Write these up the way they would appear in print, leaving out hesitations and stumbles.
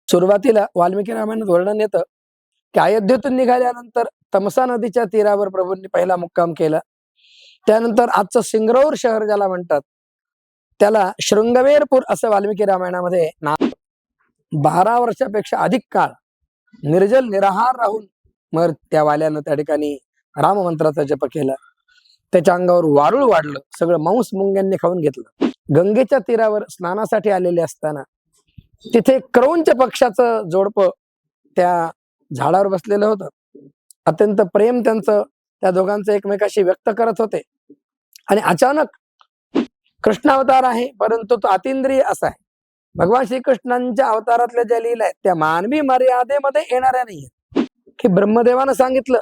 सुरुवातीला वाल्मिकी रामायणात वर्णन येतं की अयोध्येतून निघाल्यानंतर तमसा नदीच्या तीरावर प्रभूंनी पहिला मुक्काम केला. त्यानंतर आजचं सिंगरौर शहर ज्याला म्हणतात त्याला शृंगवेरपूर असं वाल्मिकी रामायणामध्ये नाव. 12 वर्षापेक्षा अधिक काळ निर्जल निराहार राहून मग त्या वाल्यानं त्या ठिकाणी राम मंत्राचा जप केला. त्याच्या अंगावर वारुळ वाढलं, सगळं मांस मुंग्यांनी खाऊन घेतलं. गंगेच्या तीरावर स्नानासाठी आलेले असताना तिथे क्रौंच पक्षाचं जोडपं त्या झाडावर बसलेलं होतं. अत्यंत प्रेम त्यांचं त्या दोघांचं एकमेकाशी व्यक्त करत होते. आणि अचानक कृष्ण अवतार आहे परंतु तो अतिंद्रिय असा आहे. भगवान श्रीकृष्णांच्या अवतारातल्या ज्या लीला आहेत त्या मानवी मर्यादेमध्ये येणाऱ्या नाहीये. की ब्रह्मदेवानं सांगितलं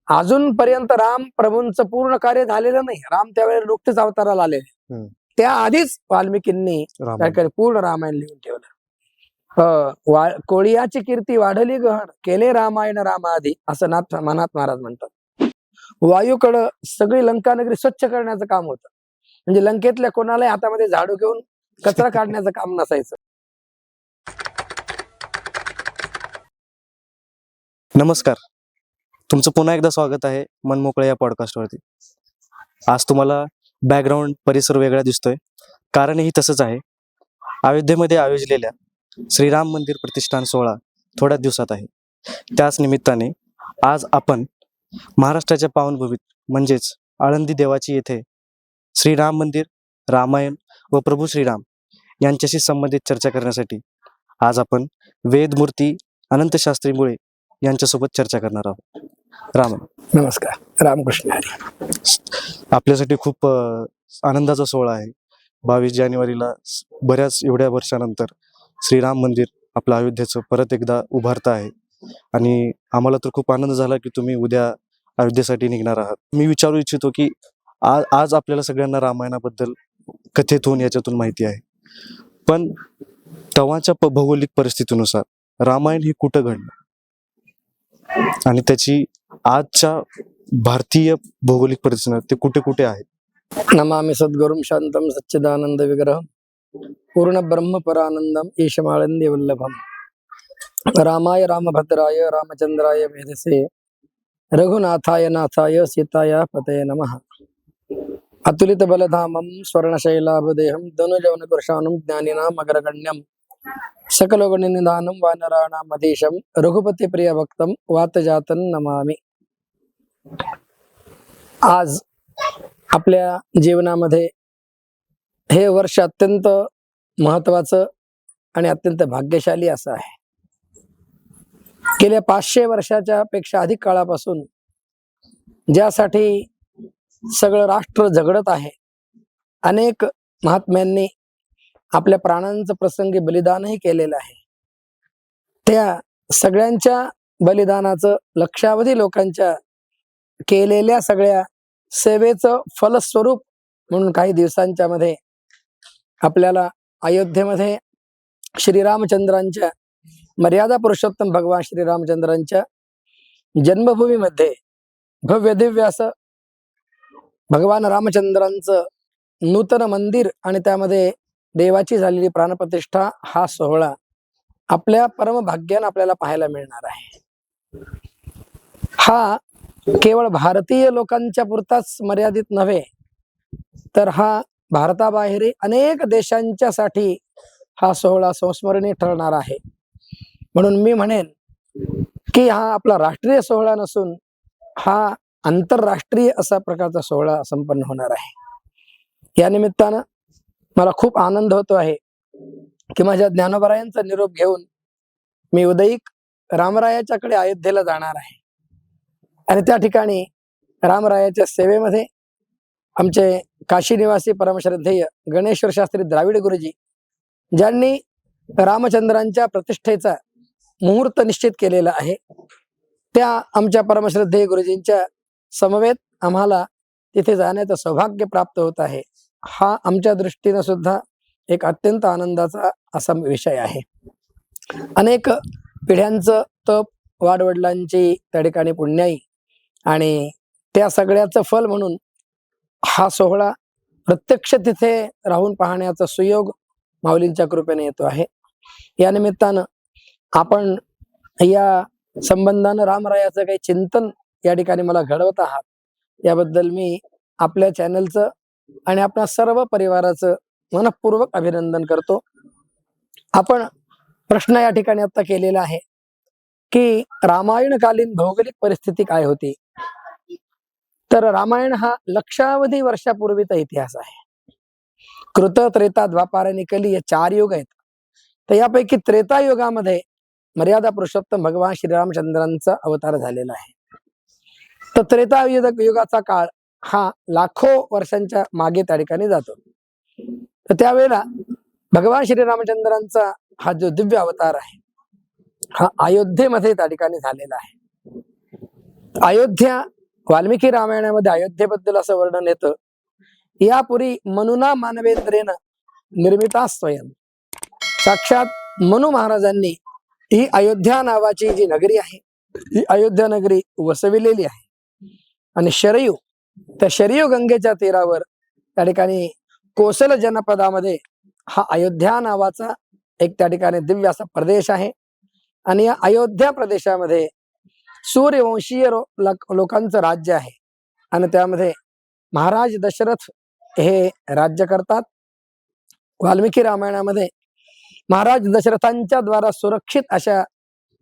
अजूनपर्यंत राम प्रभूंचं पूर्ण कार्य झालेलं नाही. राम त्यावेळेला नुकतेच अवताराला आलेले. त्या आधीच वाल्मिकींनी पूर्ण रामायण लिहून ठेवलं. कोळियाची कीर्ती वाढली गहन केले रामायण रामाआधी असं मनात महाराज म्हणतात. वायूकडं सगळी लंका नगरी स्वच्छ करण्याचं काम होतं. म्हणजे लंकेतल्या कोणालाही हातामध्ये झाडू घेऊन कचरा काढण्याचं काम नसायचं. नमस्कार, तुमचं पुन्हा एकदा स्वागत आहे मनमोकळं या पॉडकास्टवरती. आज तुम्हाला बॅकग्राऊंड परिसर वेगळा दिसतोय, कारणही तसंच आहे. अयोध्येमध्ये आयोजलेल्या श्रीराम मंदिर प्रतिष्ठान सोहळा थोड्याच दिवसात आहे. त्याच निमित्ताने आज आपण महाराष्ट्राच्या पावनभूमीत म्हणजेच आळंदी देवाची येथे श्रीराम मंदिर, रामायण व प्रभू श्रीराम यांच्याशी संबंधित चर्चा करण्यासाठी आज आपण वेदमूर्ती अनंत शास्त्री मुळे यांच्यासोबत चर्चा करणार आहोत. राम नमस्कार, रामकृष्ण हरी. आपल्यासाठी खूप आनंदाचा सोहळा आहे. 22 जानेवारीला बऱ्याच एवढ्या वर्षानंतर श्रीराम मंदिर आपलं अयोध्येचं परत एकदा उभारतं आहे आणि आम्हाला तर खूप आनंद झाला की तुम्ही उद्या अयोध्येसाठी निघणार आहात. मी विचारू इच्छितो की आज आपल्याला सगळ्यांना रामायणाबद्दल कथेतून याच्यातून माहिती आहे, पण तेव्हाच्या भौगोलिक परिस्थितीनुसार रामायण हे कुठं घडलं आणि त्याची आजच्या भारतीय भौगोलिक परिस्थितीत ते कुठे कुठे आहे. नमामि सद्गुरुं शांतम सच्चिदानंद विग्रहं पूर्ण ब्रह्म परानंदम ईशमाळंदी वल्लभम. रामाय रामभद्राय रामचंद्राय वेधसे रघुनाथाय नाथाय सीताया पतये नमः. अतुलित बलधामं स्वर्णशैलाभदेहं धनुजवन कृशानं ज्ञानिनाम अग्रगण्यं सकलगुणनिधानं वानराणामधीशं रघुपती प्रिय भक्तं वातजातं नमामि. आज आपल्या जीवनामध्ये हे वर्ष अत्यंत महत्वाचं आणि अत्यंत भाग्यशाली असं आहे. गेल्या 500 वर्षाच्या पेक्षा अधिक काळापासून ज्यासाठी सगळं राष्ट्र झगडत आहे, अनेक महात्म्यांनी आपल्या प्राणांचं प्रसंगी बलिदानही केलेलं आहे. त्या सगळ्यांच्या बलिदानाचं लक्षावधी लोकांच्या केलेल्या सगळ्या सेवेचं फलस्वरूप म्हणून काही दिवसांच्या मध्ये आपल्याला अयोध्येमध्ये श्रीरामचंद्रांच्या मर्यादा पुरुषोत्तम भगवान श्रीरामचंद्रांच्या जन्मभूमीमध्ये भव्य दिव्य असं भगवान रामचंद्रांचं नूतन मंदिर आणि त्यामध्ये देवाची झालेली प्राणप्रतिष्ठा हा सोहळा आपल्या परमभाग्यानं आपल्याला पाहायला मिळणार आहे. हा केवळ भारतीय लोकांच्या पुरताच मर्यादित नव्हे, तर हा भारताबाहेर अनेक देशांच्या साठी हा सोहळा संस्मरणीय ठरणार आहे. म्हणून मी म्हणेन की हा आपला राष्ट्रीय सोहळा नसून हा आंतरराष्ट्रीय असा प्रकारचा सोहळा संपन्न होणार आहे. या निमित्तानं मला खूप आनंद होतो आहे की माझ्या ज्ञानोबरायांचा निरोप घेऊन मी उदयिक रामरायाच्याकडे अयोध्येला जाणार आहे. आणि त्या ठिकाणी रामरायाच्या सेवेमध्ये आमचे काशी निवासी परमश्रद्धेय गणेश्वर शास्त्री द्राविड गुरुजी, ज्यांनी रामचंद्रांच्या प्रतिष्ठेचा मुहूर्त निश्चित केलेला आहे, त्या आमच्या परमश्रद्धेय गुरुजींच्या समवेत आम्हाला तिथे जाण्याचं सौभाग्य प्राप्त होत आहे. हा आमच्या दृष्टीने सुद्धा एक अत्यंत आनंदाचा असा विषय आहे. अनेक पिढ्यांचं तप, वाडवडिलांची त्या ठिकाणी पुण्याई आणि त्या सगळ्याचं फल म्हणून हा सोहळा प्रत्यक्ष तिथे राहून पाहण्याचा सुयोग माऊलींच्या कृपेने येतो आहे. या निमित्तानं आपण या संबंधानं रामरायाचं काही चिंतन या ठिकाणी मला घडवत आहात, याबद्दल मी आपल्या चॅनलचं आणि आपल्या सर्व परिवाराचं मनपूर्वक अभिनंदन करतो. आपण प्रश्न या ठिकाणी आता केलेला आहे की रामायणकालीन भौगोलिक परिस्थिती काय होती. तर रामायण हा लक्षावधी वर्षापूर्वीचा इतिहास आहे. कृत, त्रेता, द्वापार आणि कली हे 4 युग आहेत. तर यापैकी त्रेता युगामध्ये मर्यादा पुरुषोत्तम भगवान श्रीरामचंद्रांचा अवतार झालेला आहे. तर त्रेता युगाचा काळ हा लाखो वर्षांच्या मागे त्या ठिकाणी जातो. तर त्यावेळेला भगवान श्रीरामचंद्रांचा हा जो दिव्य अवतार आहे हा अयोध्येमध्ये त्या ठिकाणी झालेला आहे. अयोध्या वाल्मिकी रामायणामध्ये अयोध्येबद्दल असं वर्णन येतं, यापुरी मनुना मानवेंद्रेन निर्मिता स्वयं. साक्षात मनु महाराजांनी ही अयोध्या नावाची जी नगरी आहे ही अयोध्या नगरी वसविलेली आहे. आणि शरयू, त्या शरयू गंगेच्या तीरावर त्या ठिकाणी कोसल जनपदामध्ये हा अयोध्या नावाचा एक त्या ठिकाणी दिव्य असा प्रदेश आहे. आणि या अयोध्या प्रदेशामध्ये सूर्यवंशीय लोकांचं राज्य आहे. आणि त्यामध्ये महाराज दशरथ हे राज्य करतात. वाल्मिकी रामायणामध्ये महाराज दशरथांच्या द्वारा सुरक्षित अशा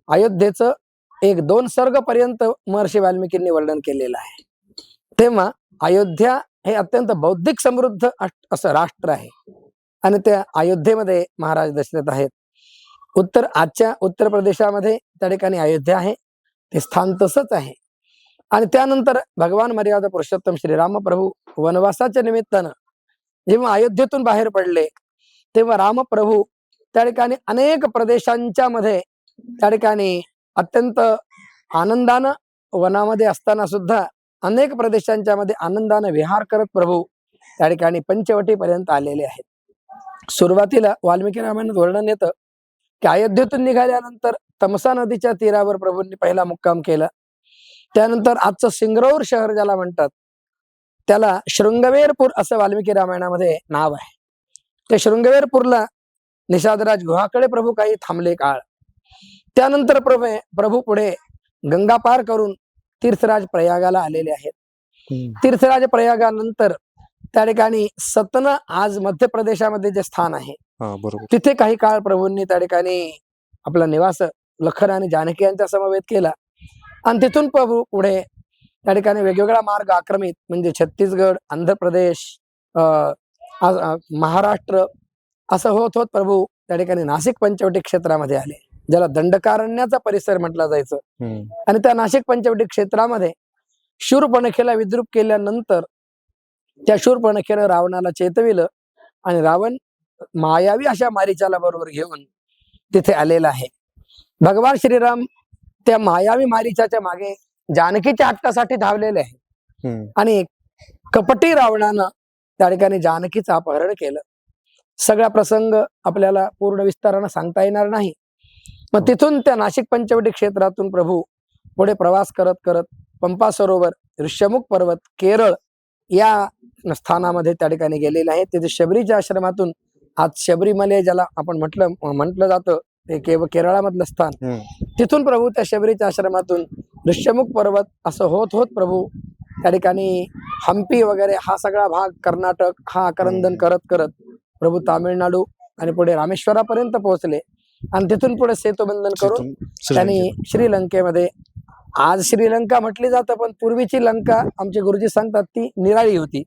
अयोध्येचं 1-2 सर्ग पर्यंत महर्षी वाल्मिकींनी वर्णन केलेलं आहे. तेव्हा अयोध्या हे अत्यंत बौद्धिक समृद्ध असं राष्ट्र आहे. आणि त्या अयोध्येमध्ये महाराज दशरथ आहेत. आजच्या उत्तर प्रदेशामध्ये त्या ठिकाणी अयोध्या आहे, ते स्थान तसंच आहे. आणि त्यानंतर भगवान मर्यादा पुरुषोत्तम श्रीराम प्रभू वनवासाच्या निमित्तानं जेव्हा अयोध्येतून बाहेर पडले, तेव्हा रामप्रभू त्या ठिकाणी अनेक प्रदेशांच्या मध्ये त्या ठिकाणी अत्यंत आनंदानं वनामध्ये असताना सुद्धा अनेक प्रदेशांच्या मध्ये आनंदानं विहार करत प्रभू त्या ठिकाणी पंचवटीपर्यंत आलेले आहेत. सुरुवातीला वाल्मिकी रामायणात वर्णन येतं की अयोध्येतून निघाल्यानंतर तमसा नदीच्या तीरावर प्रभूंनी पहिला मुक्काम केला. त्यानंतर आजचं सिंगरौर शहर ज्याला म्हणतात त्याला शृंगवेरपूर असं वाल्मिकी रामायणामध्ये नाव आहे. त्या शृंगवेरपूरला निषादराज गुहाकडे प्रभू काही थांबले काळ. त्यानंतर प्रभू पुढे गंगा पार करून तीर्थराज प्रयागाला आलेले आहेत. तीर्थराज प्रयागानंतर त्या ठिकाणी सतना आज मध्य प्रदेशामध्ये जे स्थान आहे तिथे काही काळ प्रभूंनी त्या ठिकाणी आपला निवास लखन आणि जानकी यांचा समवेत केला. आणि तिथून प्रभू पुढे त्या ठिकाणी वेगवेगळा मार्ग आक्रमित म्हणजे छत्तीसगड, आंध्र प्रदेश, महाराष्ट्र असं होत होत प्रभू त्या ठिकाणी नाशिक पंचवटी क्षेत्रामध्ये आले, ज्याला दंडकारण्याचा परिसर म्हटला जायचं. आणि त्या नाशिक पंचवटी क्षेत्रामध्ये शूरपणखेला विद्रूप केल्यानंतर त्या शूरपणखेनं रावणाला चेतविलं आणि रावण मायावी अशा मारीचाला बरोबर घेऊन तिथे आलेला आहे. भगवान श्रीराम त्या मायावी मारीचाच्या मागे जानकीच्या हट्टासाठी धावलेले आहे. आणि कपटी रावणानं त्या ठिकाणी जानकीचं अपहरण केलं. सगळा प्रसंग आपल्याला पूर्ण विस्तारानं सांगता येणार नाही. मग तिथून त्या नाशिक पंचवटी क्षेत्रातून प्रभू पुढे प्रवास करत करत पंपा सरोवर, ऋष्यमुख पर्वत, केरळ या स्थानामध्ये त्या ठिकाणी गेलेले आहे. तिथे शबरीच्या आश्रमातून आज शबरीमले ज्याला आपण म्हटलं जातं ते केरळामधलं स्थान, तिथून प्रभू त्या शबरीच्या आश्रमातून ऋष्यमुख पर्वत असं होत होत प्रभू त्या ठिकाणी हम्पी वगैरे हा सगळा भाग, कर्नाटक हा आक्रंदन करत करत प्रभू तामिळनाडू आणि पुढे रामेश्वरापर्यंत पोहोचले. आणि तिथून पुढे सेतुबंधन करून त्यांनी श्रीलंकेमध्ये, आज श्रीलंका म्हटली जातं पण पूर्वीची लंका आमचे गुरुजी सांगतात ती निराळी होती,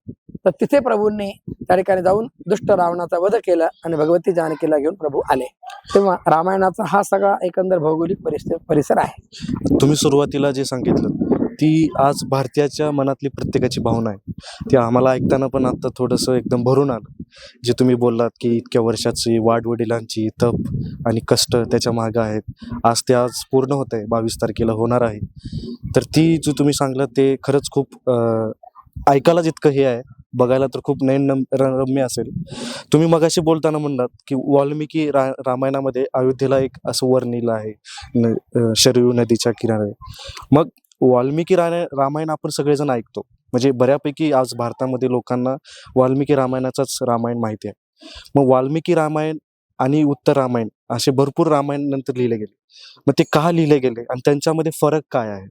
तर तिथे प्रभूंनी त्या ठिकाणी जाऊन दुष्ट रावणाचा वध केला आणि भगवती जानकीला घेऊन प्रभू आले. तेव्हा रामायणाचा हा सगळा एकंदर भौगोलिक परिसर आहे. तुम्ही सुरुवातीला जे सांगितलं ती आज भारतीयाच्या मनातली प्रत्येकाची भावना आहे. ती आम्हाला ऐकताना पण आता थोडंसं एकदम भरून आलं. जे तुम्ही बोललात की इतक्या वर्षाची वाडवडिलांची तप आणि कष्ट त्याच्या मागं आहेत, आज ते आज पूर्ण होत आहे, 22 तारखेला होणार आहे. तर ती जो तुम्ही सांगलं ते खरंच खूप ऐकायला जितकं हे आहे, बघायला तर खूप नयनरम्य असेल. तुम्ही मगाशी बोलताना म्हणलात की वाल्मिकी रामायणामध्ये अयोध्येला एक असं वर्णिलं आहे शरयू नदीच्या किनारे. मग वाल्मिकी रामायण आपण सगळेजण ऐकतो, म्हणजे बऱ्यापैकी आज भारतामध्ये लोकांना वाल्मिकी रामायणाचाच रामायण माहिती आहे. मग वाल्मिकी रामायण आणि उत्तर रामायण असे भरपूर रामायण नंतर लिहिले गेले. मग ते का लिहिले गेले आणि त्यांच्यामध्ये फरक काय आहे?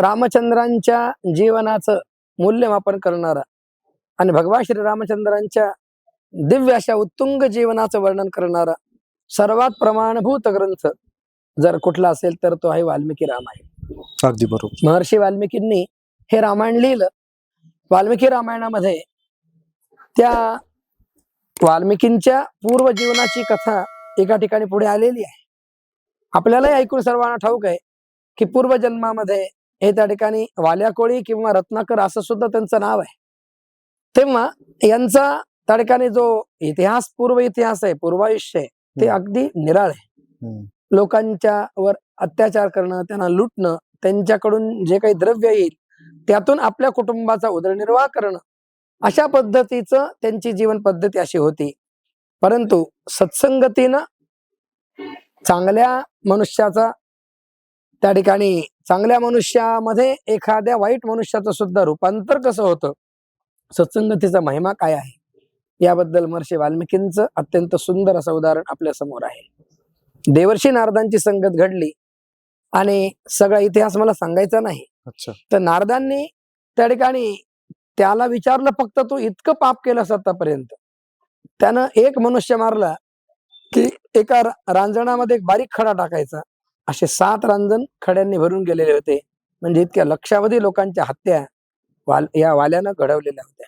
रामचंद्रांच्या जीवनाचं मूल्यमापन करणारा आणि भगवान श्री रामचंद्रांच्या दिव्य अशा उत्तुंग जीवनाचं वर्णन करणारा सर्वात प्रमाणभूत ग्रंथ जर कुठला असेल तर तो आहे वाल्मिकी रामायण. अगदी बरोबर. महर्षी वाल्मिकींनी हे रामायण लिहिलं. वाल्मिकी रामायणामध्ये त्या वाल्मिकींच्या पूर्व जीवनाची कथा एका ठिकाणी पुढे आलेली आहे. आपल्यालाही ऐकून सर्वांना ठाऊक आहे की पूर्वजन्मामध्ये हे त्या ठिकाणी वाल्याकोळी किंवा रत्नाकर असं सुद्धा त्यांचं नाव आहे. तेव्हा यांचा त्या ठिकाणी जो इतिहास, पूर्व इतिहास आहे, पूर्वायुष्य आहे, ते अगदी निराळ आहे. लोकांच्या वर अत्याचार करणं, त्यांना लुटणं, त्यांच्याकडून जे काही द्रव्य येईल त्यातून आपल्या कुटुंबाचा उदरनिर्वाह करणं, अशा पद्धतीचं त्यांची जीवन पद्धती अशी होती. परंतु सत्संगतीनं चांगल्या मनुष्याचा त्या ठिकाणी, चांगल्या मनुष्यामध्ये एखाद्या वाईट मनुष्याचं सुद्धा रूपांतर कसं होतं, सत्संगतीचा महिमा काय आहे, याबद्दल महर्षी वाल्मिकींचं अत्यंत सुंदर असं उदाहरण आपल्या समोर आहे. देवर्षी नारदांची संगत घडली आणि सगळा इतिहास मला सांगायचा नाही. अच्छा. तर नारदांनी त्या ठिकाणी त्याला विचारलं, फक्त तू इतकं पाप केलंस आतापर्यंत. त्यानं एक मनुष्य मारला की एका रांजणामध्ये एक बारीक खडा टाकायचा. असे 7 रांजण खड्यांनी भरून गेलेले होते. म्हणजे इतक्या लक्षावधी लोकांच्या हत्या या वाल्यानं घडवलेल्या होत्या.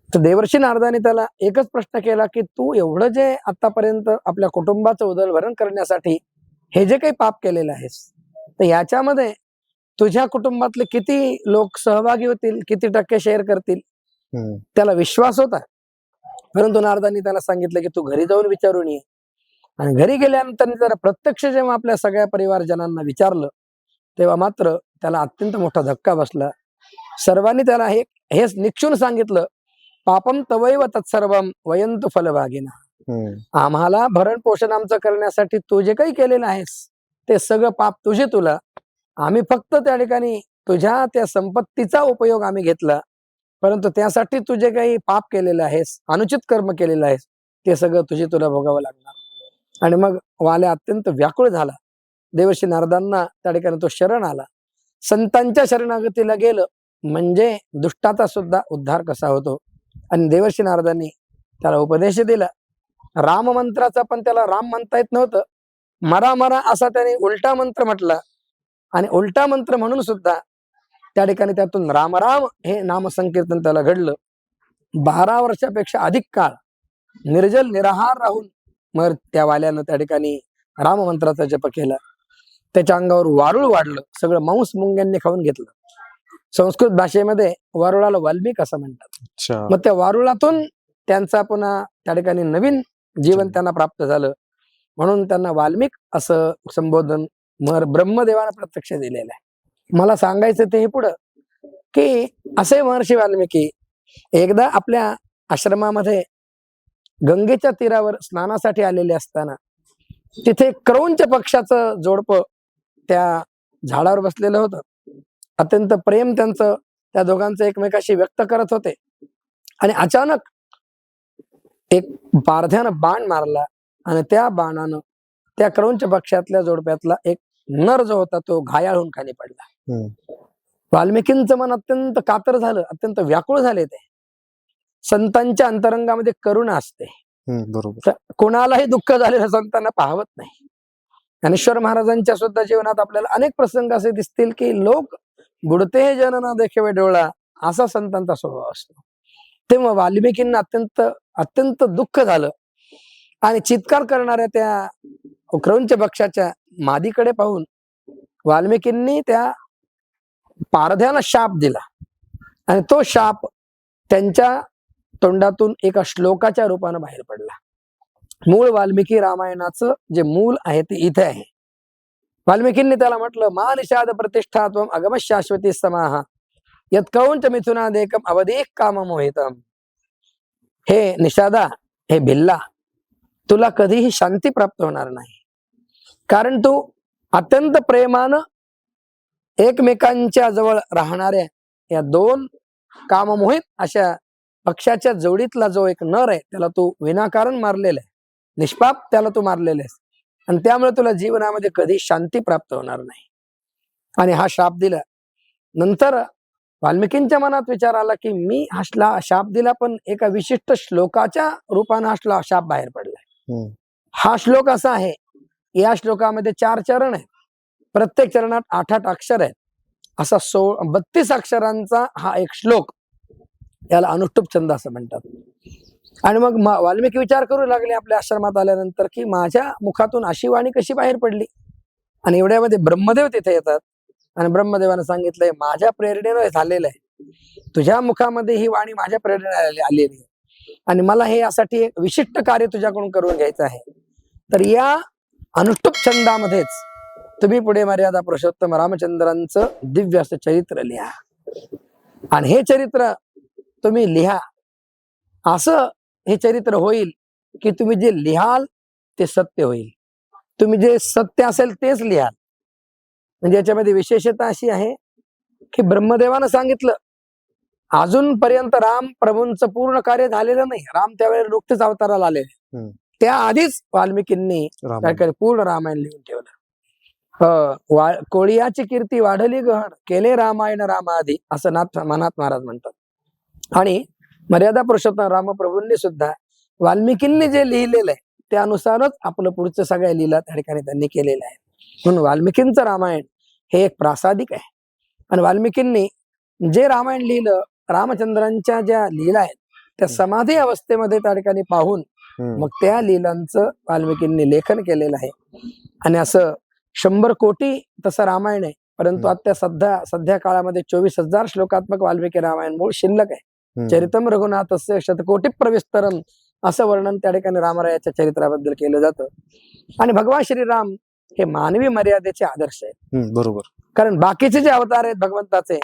तर देवर्षी नारदाने त्याला एकच प्रश्न केला की तू एवढं जे आतापर्यंत आपल्या कुटुंबाचं उदरभरण करण्यासाठी हे जे काही पाप केलेलं आहेस, तर याच्यामध्ये तुझ्या कुटुंबातले किती लोक सहभागी होतील, किती टक्के शेअर करतील, त्याला विश्वास होता. परंतु नारदांनी त्याला सांगितलं की तू घरी जाऊन विचारून ये. आणि घरी गेल्यानंतर जरा प्रत्यक्ष जेव्हा आपल्या सगळ्या परिवारजनांना विचारलं, तेव्हा मात्र त्याला अत्यंत मोठा धक्का बसला. सर्वांनी त्याला हेच निक्षून सांगितलं, पापम तवैव तत्सर्वम वयंतु फलभागिना. आम्हाला भरण पोषण आमचं करण्यासाठी तू जे काही केलेलं आहेस ते सगळं पाप तुझे तुला. आम्ही फक्त त्या ठिकाणी तुझ्या त्या संपत्तीचा उपयोग आम्ही घेतला, परंतु त्यासाठी तू जे काही पाप केलेलं आहेस, अनुचित कर्म केलेलं आहेस, ते सगळं तुझे तुला भोगावं लागणार. आणि मग वाल्या अत्यंत व्याकुळ झाला. देवर्षी नारदांना त्या ठिकाणी तो शरण आला. संतांच्या शरणागतीला गेलं म्हणजे दुष्टाचा सुद्धा उद्धार कसा होतो. आणि देवर्षी नारदांनी त्याला उपदेश दिला. राम मंत्राचा पण त्याला राम म्हणता येत नव्हतं. मरा मरा असा त्याने उलटा मंत्र म्हटला. आणि उलटा मंत्र म्हणून सुद्धा त्या ठिकाणी त्यातून राम राम हे नामसंकीर्तन त्याला घडलं. 12 वर्षापेक्षा अधिक काळ निर्जल निराहार राहून मग त्या वाल्यानं त्या ठिकाणी राम मंत्राचा जप केला. त्याच्या अंगावर वारुळ वाढलं, सगळं मांस मुंग्यांनी खाऊन घेतलं. संस्कृत भाषेमध्ये वारुळाला वाल्मिक असं म्हणतात. मग त्या वारुळातून त्यांचा पुन्हा त्या ठिकाणी नवीन जीवन त्यांना प्राप्त झालं, म्हणून त्यांना वाल्मिक असं संबोधन ब्रह्मदेवानं प्रत्यक्ष दिलेलं आहे. मला सांगायचं ते हे पुढं की असे महर्षी वाल्मिकी एकदा आपल्या आश्रमामध्ये गंगेच्या तीरावर स्नानासाठी आलेले असताना तिथे क्रौंच पक्षाचं जोडपं त्या झाडावर बसलेलं होतं. अत्यंत प्रेम त्यांचं त्या दोघांचं एकमेकाशी व्यक्त करत होते. आणि अचानक एक पारध्यानं बाण मारला आणि त्या बाणानं त्या क्रौंच पक्षातल्या जोडप्यातला एक नर जो होता तो घायाळ होऊन खाली पडला. वाल्मिकींचं मन अत्यंत कातर झालं, अत्यंत व्याकुळ झाले. ते संतांच्या अंतरंगामध्ये करुणा असते. बरोबर. कोणालाही दुःख झालेलं संतांना पाहवत नाही. ज्ञानेश्वर महाराजांच्या सुद्धा जीवनात आपल्याला अनेक प्रसंग असे दिसतील की लोक बुडते जन न देखेवे डोळा, असा संतांचा स्वभाव असतो. तेव्हा वाल्मिकींना अत्यंत अत्यंत दुःख झालं आणि चित्कार करणाऱ्या त्या क्रौंच पक्षाच्या मादीकडे पाहून वाल्मिकींनी त्या पारध्याला शाप दिला. आणि तो शाप त्यांच्या तोंडातून एका श्लोकाच्या रूपानं बाहेर पडला. मूळ वाल्मिकी रामायणाचं जे मूल आहे ते इथे आहे. वाल्मिकींनी त्याला म्हटलं, मा निषाद प्रतिष्ठात्वम अगम शाश्वती समाहा यत्कौंच मिथुनादेकम अवधीक काममोहितम. हे निषादा, हे भिल्ला, तुला कधीही शांती प्राप्त होणार नाही. कारण तू अत्यंत प्रेमानं एकमेकांच्या जवळ राहणाऱ्या या 2 काममोहित अशा पक्षाच्या जोडीतला जो एक नर आहे त्याला तू विनाकारण मारलेला आहे. निष्पाप त्याला तू मारलेला आहेस आणि त्यामुळे तुला जीवनामध्ये कधी शांती प्राप्त होणार नाही. आणि हा शाप दिला. नंतर वाल्मिकींच्या मनात विचार आला की मी हा शाप दिला, पण एका विशिष्ट श्लोकाच्या रूपाने हा शाप बाहेर पडलाय. हा श्लोक असा आहे, या श्लोकामध्ये 4 चरण आहेत, प्रत्येक चरणात 8-8 अक्षर आहेत. असा 32 अक्षरांचा हा एक श्लोक, याला अनुष्टुप छंद असं म्हणतात. आणि मग वाल्मिकी विचार करू लागले आपल्या आश्रमात आल्यानंतर की माझ्या मुखातून अशी वाणी कशी बाहेर पडली. आणि एवढ्यामध्ये ब्रह्मदेव तिथे येतात आणि ब्रह्मदेवानं सांगितलंय माझ्या प्रेरणेनं झालेलं आहे, तुझ्या मुखामध्ये ही वाणी माझ्या प्रेरणेने आलेली आहे आणि मला हे यासाठी एक विशिष्ट कार्य तुझ्याकडून करून घ्यायचं आहे. तर या अनुष्टुप छंदामध्येच तुम्ही पुढे मर्यादा पुरुषोत्तम रामचंद्रांचं दिव्य असं चरित्र लिहा आणि हे चरित्र तुम्ही लिहा. असं हे चरित्र होईल की तुम्ही जे लिहाल ते सत्य होईल, तुम्ही जे सत्य असेल तेच लिहाल. म्हणजे याच्यामध्ये विशेषता अशी आहे की ब्रह्मदेवानं सांगितलं अजूनपर्यंत राम प्रभूंचं पूर्ण कार्य झालेलं नाही. राम त्यावेळेला नुकतेच अवताराला आलेले, त्या आधीच वाल्मिकींनी पूर्ण रामायण लिहून ठेवलं. कोळियाची कीर्ती वाढली गहन, केले रामायण रामाआधी असं मनात महाराज म्हणतात. आणि मर्यादा पुरुषोत्तम रामप्रभूंनी सुद्धा वाल्मिकींनी जे लिहिलेलं आहे त्यानुसारच आपलं पुढचं सगळ्या लीला त्या ठिकाणी त्यांनी केलेलं आहे. म्हणून वाल्मिकींचं रामायण हे एक प्रासादिक आहे. आणि वाल्मिकींनी जे रामायण लिहिलं, रामचंद्रांच्या ज्या लीला आहेत त्या समाधी अवस्थेमध्ये त्या ठिकाणी पाहून मग त्या लीलांचं वाल्मिकींनी लेखन केलेलं आहे. आणि असं 100 कोटी तसं रामायण आहे, परंतु आता सध्या काळामध्ये 24,000 श्लोकात्मक वाल्मिकी रामायण मूळ शिल्लक आहे. चरितम रघुनाथस्य शतकोटी प्रविस्तरम असं वर्णन त्या ठिकाणी रामरायाच्या चरित्राबद्दल केलं जातं. आणि भगवान श्रीराम हे मानवी मर्यादेचे आदर्श आहेत. बरोबर. कारण बाकीचे जे अवतार आहेत भगवंताचे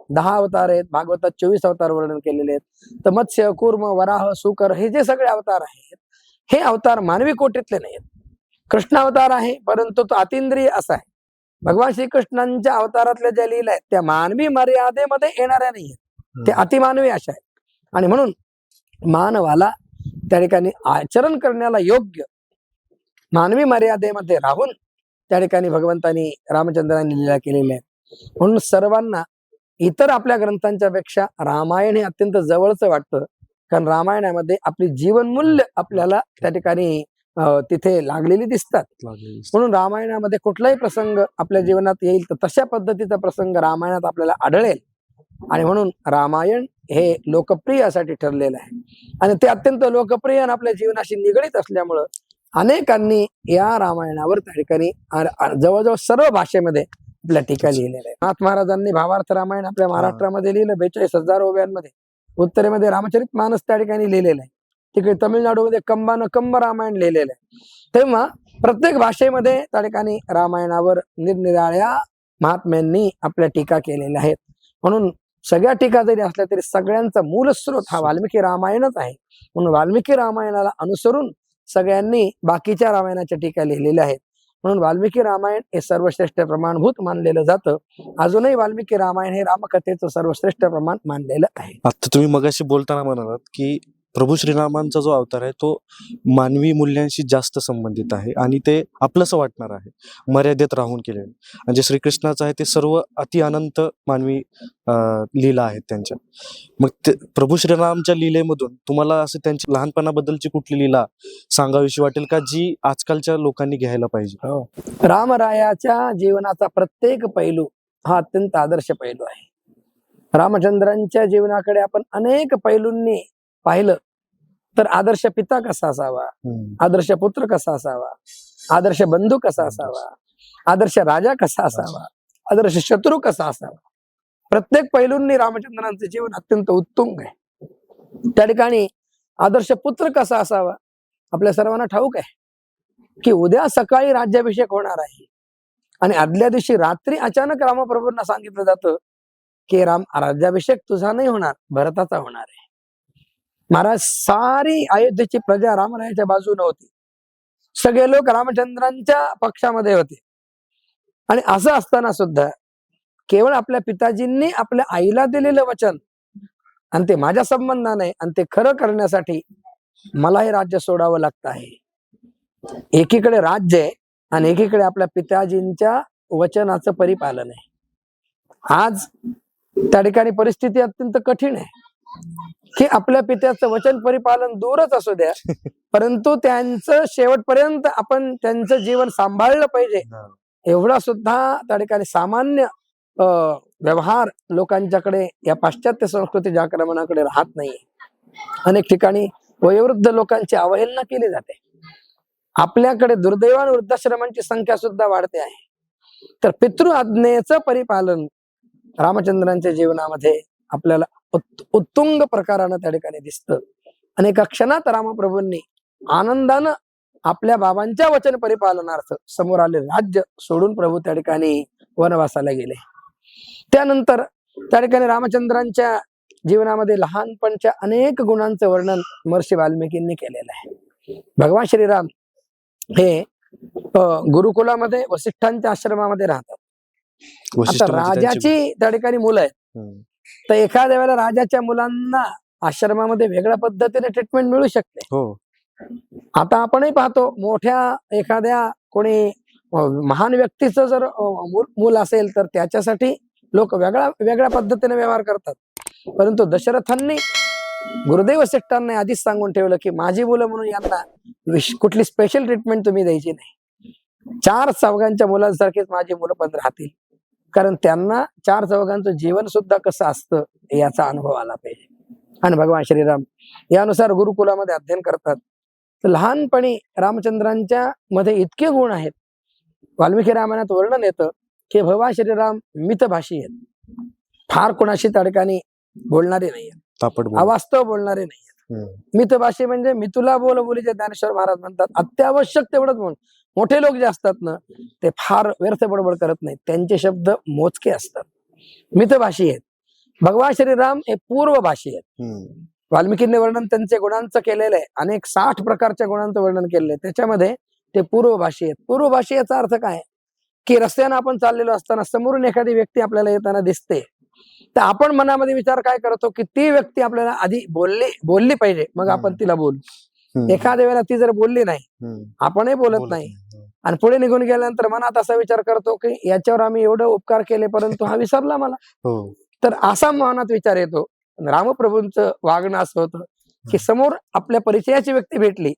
10 अवतार आहेत, भागवतात 24 अवतार वर्णन केलेले आहेत. तर मत्स्य, कूर्म, वराह, सुकर हे जे सगळे अवतार आहेत हे अवतार मानवी कोटीतले नाहीत. कृष्ण अवतार आहे परंतु तो अतिंद्रिय असा आहे. भगवान श्रीकृष्णांच्या अवतारातल्या ज्या लीला आहेत त्या मानवी मर्यादेमध्ये येणाऱ्या नाहीयेत, ते अतिमानवी अशा आहेत. आणि म्हणून मानवाला त्या ठिकाणी आचरण करण्याला योग्य मानवी मर्यादेमध्ये राहून त्या ठिकाणी भगवंतांनी रामचंद्रांनी लीला केलेल्या आहेत. म्हणून सर्वांना इतर आपल्या ग्रंथांच्या पेक्षा रामायण हे अत्यंत जवळचं वाटतं. कारण रामायणामध्ये आपली जीवनमूल्य आपल्याला त्या ठिकाणी तिथे लागलेली दिसतात. म्हणून रामायणामध्ये कुठलाही प्रसंग आपल्या जीवनात येईल तर तशा पद्धतीचा प्रसंग रामायणात आपल्याला आढळेल. आणि म्हणून रामायण हे लोकप्रियासाठी ठरलेलं आहे. आणि ते अत्यंत लोकप्रिय आणि आपल्या जीवनाशी निगडीत असल्यामुळं अनेकांनी या रामायणावर त्या ठिकाणी जवळजवळ सर्व भाषेमध्ये आपल्या टीका लिहिलेल्या आहे. नाथ महाराजांनी भावार्थ रामायण आपल्या महाराष्ट्रामध्ये लिहिलं 42,000 ओव्यांमध्ये. उत्तरेमध्ये रामचरित मानस त्या ठिकाणी लिहिलेलं आहे. तिकडे तमिळनाडूमध्ये कंब रामायण लिहिलेलं आहे. तेव्हा प्रत्येक भाषेमध्ये त्या ठिकाणी रामायणावर निरनिराळ्या महात्म्यांनी आपल्या टीका केलेल्या आहेत. म्हणून सगळ्या टीका जरी असल्या तरी सगळ्यांचा मूल स्रोत हा वाल्मिकी रामायणच आहे. म्हणून वाल्मिकी रामायणाला अनुसरून सगळ्यांनी बाकीच्या रामायणाच्या टीका लिहिलेल्या आहेत. म्हणून वाल्मिकी रामायण हे सर्वश्रेष्ठ प्रमाणभूत मानलेलं जातं. अजूनही वाल्मिकी रामायण हे रामकथेचं सर्वश्रेष्ठ प्रमाण मानलेलं आहे. आता तुम्ही मगाशी बोलताना म्हणालात की प्रभू श्रीरामांचा जो अवतार आहे तो मानवी मूल्यांशी जास्त संबंधित आहे आणि ते आपलंसं वाटणार आहे, मर्यादेत राहून केलेलं. आणि जे श्रीकृष्णाचं आहे ते सर्व अति अनंत मानवी लीला आहेत त्यांच्या. मग ते प्रभू श्रीरामच्या लीलेमधून तुम्हाला असं त्यांची लहानपणाबद्दलची कुठली लीला सांगावीशी वाटेल का जी आजकालच्या लोकांनी घ्यायला पाहिजे? रामरायाच्या जीवनाचा प्रत्येक पैलू हा अत्यंत आदर्श पैलू आहे. रामचंद्रांच्या जीवनाकडे आपण अनेक पैलूंनी पाहिलं तर आदर्श पिता कसा असावा, आदर्श पुत्र कसा असावा, आदर्श बंधू कसा असावा, आदर्श राजा कसा असावा, आदर्श शत्रू कसा असावा, प्रत्येक पैलूंनी रामचंद्रांचे जीवन अत्यंत उत्तुंग आहे. त्या ठिकाणी आदर्श पुत्र कसा असावा आपल्या सर्वांना ठाऊक आहे की उद्या सकाळी राज्याभिषेक होणार आहे आणि आदल्या दिवशी रात्री अचानक रामप्रभूंना सांगितलं जातं की राज्याभिषेक तुझा नाही होणार, भरताचा होणार आहे. महाराज सारी अयोध्येची प्रजा रामरायाच्या बाजूने होती, सगळे लोक रामचंद्रांच्या पक्षामध्ये होते. आणि असं असताना सुद्धा केवळ आपल्या पिताजींनी आपल्या आईला दिलेलं वचन आणि ते माझ्या संबंधाने आणि ते खरं करण्यासाठी मला हे राज्य सोडावं लागतं आहे. एकीकडे राज्य आहे आणि एकीकडे आपल्या पिताजींच्या वचनाचं परिपालन आहे. आज त्या ठिकाणी परिस्थिती अत्यंत कठीण आहे की आपल्या पित्याचं वचन परिपालन दूरच असू द्या, परंतु त्यांचं शेवटपर्यंत आपण त्यांचं जीवन सांभाळलं पाहिजे एवढा सुद्धा त्या ठिकाणी सामान्य व्यवहार लोकांच्याकडे या पाश्चात्य संस्कृतीच्या आक्रमणाकडे राहत नाहीये. अनेक ठिकाणी वयोवृद्ध लोकांची अवहेलना केली जाते. आपल्याकडे दुर्दैवाने वृद्धाश्रमांची संख्या सुद्धा वाढते आहे. तर पितृ आज्ञेचं परिपालन रामचंद्रांच्या जीवनामध्ये आपल्याला उत्तुंग प्रकारानं त्या ठिकाणी दिसतं. आणि एका क्षणात रामप्रभूंनी आनंदानं आपल्या बाबांच्या वचन परिपालनार्थ समोर आले राज्य सोडून प्रभू त्या ठिकाणी वनवासाला गेले. त्यानंतर त्या ठिकाणी रामचंद्रांच्या जीवनामध्ये लहानपणच्या अनेक गुणांचं वर्णन महर्षी वाल्मिकींनी केलेलं आहे. भगवान श्रीराम हे गुरुकुलामध्ये वसिष्ठांच्या आश्रमामध्ये राहतात. वशिष्ठ आता म्हणजे त्यांची- राजाची त्या ठिकाणी मुलं आहेत, हम्म. तर एखाद्या वेळेला राजाच्या मुलांना आश्रमामध्ये वेगळ्या पद्धतीने ट्रीटमेंट मिळू शकते. हो. आता आपणही पाहतो मोठ्या एखाद्या कोणी महान व्यक्तीचं जर मूल असेल तर त्याच्यासाठी लोक वेगळ्या पद्धतीने व्यवहार करतात. परंतु दशरथांनी गुरुदेव वसिष्ठांना आधीच सांगून ठेवलं की माझी मुलं म्हणून यांना कुठली स्पेशल ट्रीटमेंट तुम्ही द्यायची नाही. 4 चौघांच्या मुलांसारखीच माझी मुलं पण राहतील, कारण त्यांना 4 चौघांचं जीवन सुद्धा कसं असतं याचा अनुभव आला पाहिजे. आणि भगवान श्रीराम यानुसार गुरुकुलामध्ये अध्ययन करतात. तर लहानपणी रामचंद्रांच्या मध्ये इतके गुण आहेत. वाल्मिकी रामायणात वर्णन येतं की भगवान श्रीराम मितभाषी आहेत, फार कोणाशी त्या ठिकाणी बोलणारे नाही, तापट बोल. अवास्तव बोलणारे नाही. हम्म. मितभाषी म्हणजे मितुला बोल बोलीचे ज्ञानेश्वर महाराज म्हणतात. अत्यावश्यक तेवढंच बोल. मोठे लोक जे असतात ना ते फार व्यर्थ बडबड करत नाहीत, त्यांचे शब्द मोजके असतात, मितभाषी आहेत. भगवान श्रीराम हे पूर्वभाषी आहेत. हम्म. वाल्मिकींनी वर्णन त्यांचे गुणांचं केलेलं आहे. अनेक 60 प्रकारच्या गुणांचं वर्णन केलेलं आहे. त्याच्यामध्ये ते पूर्वभाषी आहेत. पूर्वभाषी याचा अर्थ काय की रस्त्यानं आपण चाललेलो असताना समोरून एखादी व्यक्ती आपल्याला येताना दिसते, तर आपण मनामध्ये विचार काय करतो की ती व्यक्ती आपल्याला आधी बोलली पाहिजे, मग आपण तिला बोलू. हम्म. एखाद्या वेळेला ती जर बोलली नाही, हम्म. आपणही बोलत नाही आणि पुढे निघून गेल्यानंतर मनात असा विचार करतो की याच्यावर आम्ही एवढं उपकार केले परंतु हा विसरला मला. हो. तर असा मनात विचार येतो. रामप्रभूंचं वागणं असं होतं की समोर आपल्या परिचयाची व्यक्ती भेटली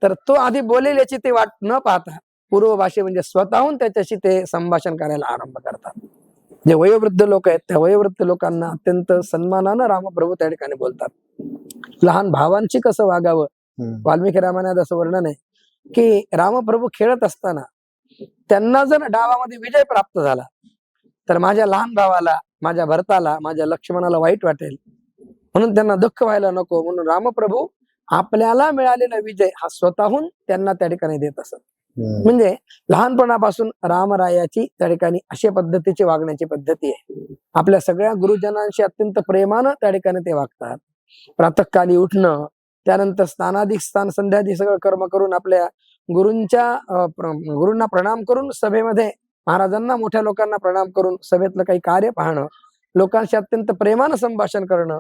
तर तो आधी बोलेल याची ते वाट न पाहता पूर्वभाषे म्हणजे स्वतःहून त्याच्याशी ते संभाषण करायला आरंभ करतात. जे वयोवृद्ध लोक आहेत त्या वयोवृद्ध लोकांना अत्यंत सन्मानानं रामप्रभू त्या ठिकाणी बोलतात. लहान भावांशी कसं वागावं हम्म. वाल्मिकी रामायणात असं वर्णन आहे की रामप्रभू खेळत असताना त्यांना जर डावामध्ये विजय प्राप्त झाला तर माझ्या लहान भावाला, माझ्या भरताला, माझ्या लक्ष्मणाला वाईट वाटेल, म्हणून त्यांना दुःख व्हायला नको म्हणून रामप्रभू आपल्याला मिळालेला विजय हा स्वतःहून त्यांना त्या ठिकाणी देत असत. हम्म. म्हणजे लहानपणापासून रामरायाची त्या ठिकाणी अशा पद्धतीची वागण्याची पद्धती आहे. आपल्या सगळ्या गुरुजनांशी अत्यंत प्रेमानं त्या ठिकाणी ते वागतात. प्रातःकाली उठणं, त्यानंतर स्थान संध्यादी सगळं कर्म करून आपल्या गुरूंना प्रणाम करून सभेमध्ये महाराजांना, मोठ्या लोकांना प्रणाम करून सभेतलं काही कार्य पाहणं, लोकांशी अत्यंत प्रेमानं संभाषण करणं,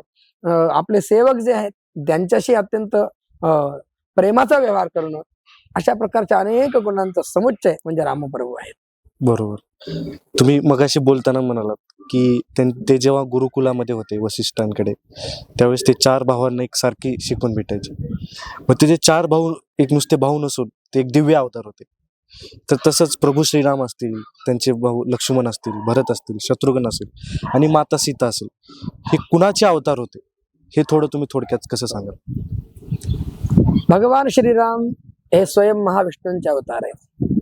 आपले सेवक जे आहेत त्यांच्याशी अत्यंत प्रेमाचा व्यवहार करणं, अशा प्रकारच्या अनेक गुणांचा समुच्चय म्हणजे रामप्रभू आहेत. बरोबर. तुम्ही मगाशी बोलताना म्हणालात की ते जेव्हा गुरुकुलामध्ये होते वसिष्ठांकडे त्यावेळेस ते 4 भावांना एक सारखी शिकवण भेटायची. मग ते जे 4 भाऊ एक नुसते भाऊ नसून ते एक दिव्य अवतार होते. तर तसंच प्रभू श्रीराम असतील, त्यांचे भाऊ लक्ष्मण असतील, भरत असतील, शत्रुघ्न असेल आणि माता सीता असेल, हे कुणाचे अवतार होते हे थोडं तुम्ही थोडक्यात कसं सांगाल? भगवान श्रीराम हे स्वयं महाविष्णूंचे अवतार आहेत.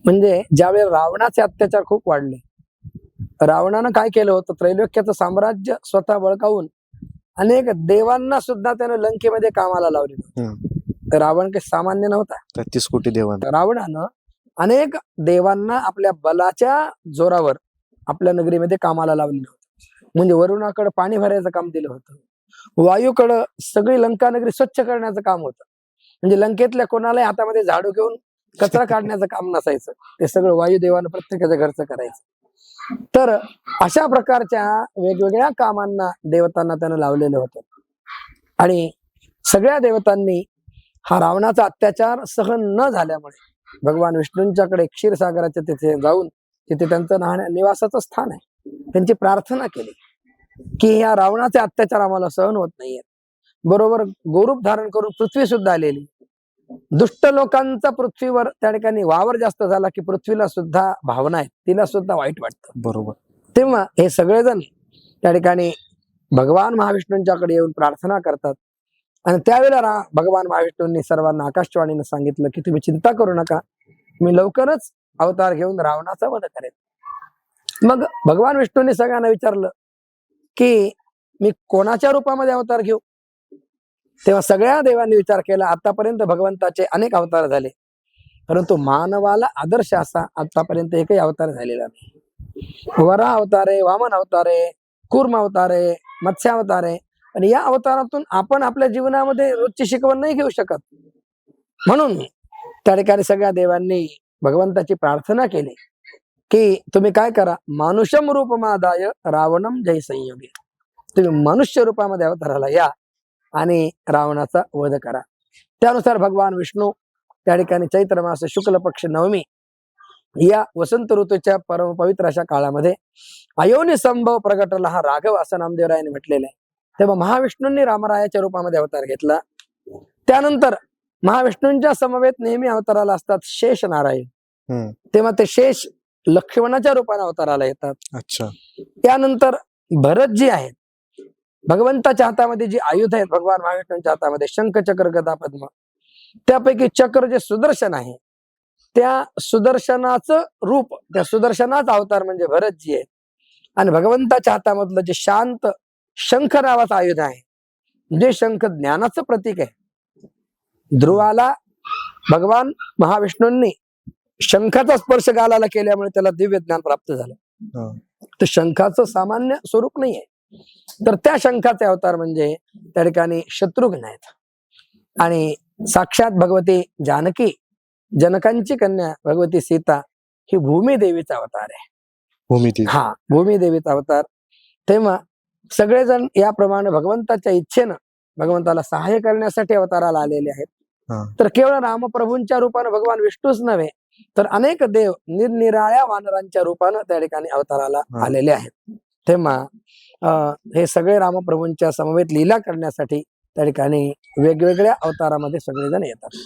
म्हणजे ज्यावेळी रावणाचे अत्याचार खूप वाढले, रावणानं काय केलं होतं, त्रैलोक्याचं साम्राज्य स्वतः बळकावून अनेक देवांना सुद्धा त्यानं लंकेमध्ये कामाला लावलेलं. हम्म. रावण काही सामान्य नव्हता. 33 कोटी देवांना रावणानं अनेक देवांना आपल्या बलाच्या जोरावर आपल्या नगरीमध्ये कामाला लावलेलं होतं. म्हणजे वरुणाकडे पाणी भरायचं काम दिलं होतं, वायूकडं सगळी लंका नगरी स्वच्छ करण्याचं काम होतं. म्हणजे लंकेतल्या कोणालाही हातामध्ये झाडू घेऊन कचरा काढण्याचं काम नसायचं, ते सगळं वायुदेवानं प्रत्येकाच्या घरचं करायचं. तर अशा प्रकारच्या वेगवेगळ्या कामांना देवतांना त्यानं लावलेलं होतं. आणि सगळ्या देवतांनी हा रावणाचा अत्याचार सहन न झाल्यामुळे भगवान विष्णूंच्याकडे क्षीरसागराच्या तिथे जाऊन तिथे त्यांचं निवासाचं स्थान आहे, त्यांची प्रार्थना केली की या रावणाचे अत्याचार आम्हाला सहन होत नाहीये. बरोबर गोरूप धारण करून पृथ्वी सुद्धा आलेली. दुष्ट लोकांचा पृथ्वीवर त्या ठिकाणी वावर जास्त झाला की पृथ्वीला सुद्धा भावना आहेत, तिला सुद्धा वाईट वाटतं. बरोबर. तेव्हा हे सगळेजण त्या ठिकाणी भगवान महाविष्णूंच्याकडे येऊन प्रार्थना करतात. आणि त्यावेळेला भगवान महाविष्णूंनी सर्वांना आकाशवाणीनं सांगितलं की तुम्ही चिंता करू नका, मी लवकरच अवतार घेऊन रावणाचा वध करेन. मग भगवान विष्णूंनी सगळ्यांना विचारलं की मी कोणाच्या रूपामध्ये अवतार घेऊ. तेव्हा सगळ्या देवांनी विचार केला. आतापर्यंत भगवंताचे अनेक अवतार झाले, परंतु मानवाला आदर्श असा आतापर्यंत एकही अवतार झालेला नाही. वरा अवतार आहे, वामन अवतार आहे, कूर्म अवतार आहे, मत्स्य अवतार आहे. आणि या अवतारातून आपण आपल्या जीवनामध्ये रोजची शिकवण नाही घेऊ शकत. म्हणून त्या ठिकाणी सगळ्या देवांनी भगवंताची प्रार्थना केली की तुम्ही काय करा, मानुषम रूपमादाय रावणम जय संयोगी, तुम्ही मनुष्य रूपामध्ये अवताराला या आणि रावणाचा वध करा. त्यानुसार भगवान विष्णू त्या ठिकाणी चैत्र मास शुक्ल पक्ष नवमी या वसंत ऋतूच्या परम पवित्र अशा काळामध्ये अयोनी संभव प्रगटला हा राघव असं नामदेवरायांनी म्हटलेलं आहे. तेव्हा महाविष्णूंनी रामरायाच्या रूपामध्ये अवतार घेतला. त्यानंतर महाविष्णूंच्या समवेत नेहमी अवताराला असतात शेष नारायण. तेव्हा ते शेष लक्ष्मणाच्या रूपाने अवताराला येतात. अच्छा. त्यानंतर भरत जी आहेत, भगवंताच्या हातामध्ये जी आयुध आहेत भगवान महाविष्णूंच्या हातामध्ये शंख चक्र गदा पद्म, त्यापैकी चक्र जे सुदर्शन आहे त्या सुदर्शनाचं रूप, त्या सुदर्शनाचा अवतार म्हणजे भरतजी आहे. आणि भगवंताच्या हातामधलं जे शांत शंख नावाचं आयुध आहे, जे शंख ज्ञानाचं प्रतीक आहे. ध्रुवाला भगवान महाविष्णूंनी शंखाचा स्पर्श गालाला केल्यामुळे त्याला दिव्य ज्ञान प्राप्त झालं. तर शंखाचं सामान्य स्वरूप नाहीये. तर त्या शंखाचे अवतार म्हणजे त्या ठिकाणी शत्रुघ्न आहेत. आणि साक्षात भगवती जानकी, जनकांची कन्या भगवती सीता ही भूमिदेवीचा अवतार आहे. भूमिदेवी. भूमिदेवीचा अवतार. तेव्हा सगळेजण याप्रमाणे भगवंताच्या इच्छेनं भगवंताला सहाय्य करण्यासाठी अवताराला आलेले आहेत. तर केवळ रामप्रभूंच्या रूपानं भगवान विष्णूच नव्हे तर अनेक देव निरनिराळ्या वानरांच्या रूपानं त्या ठिकाणी अवताराला आलेले आहेत. तेव्हा हे सगळे रामप्रभूंच्या समवेत लीला करण्यासाठी त्या ठिकाणी वेगवेगळ्या अवतारामध्ये सगळेजण येतात.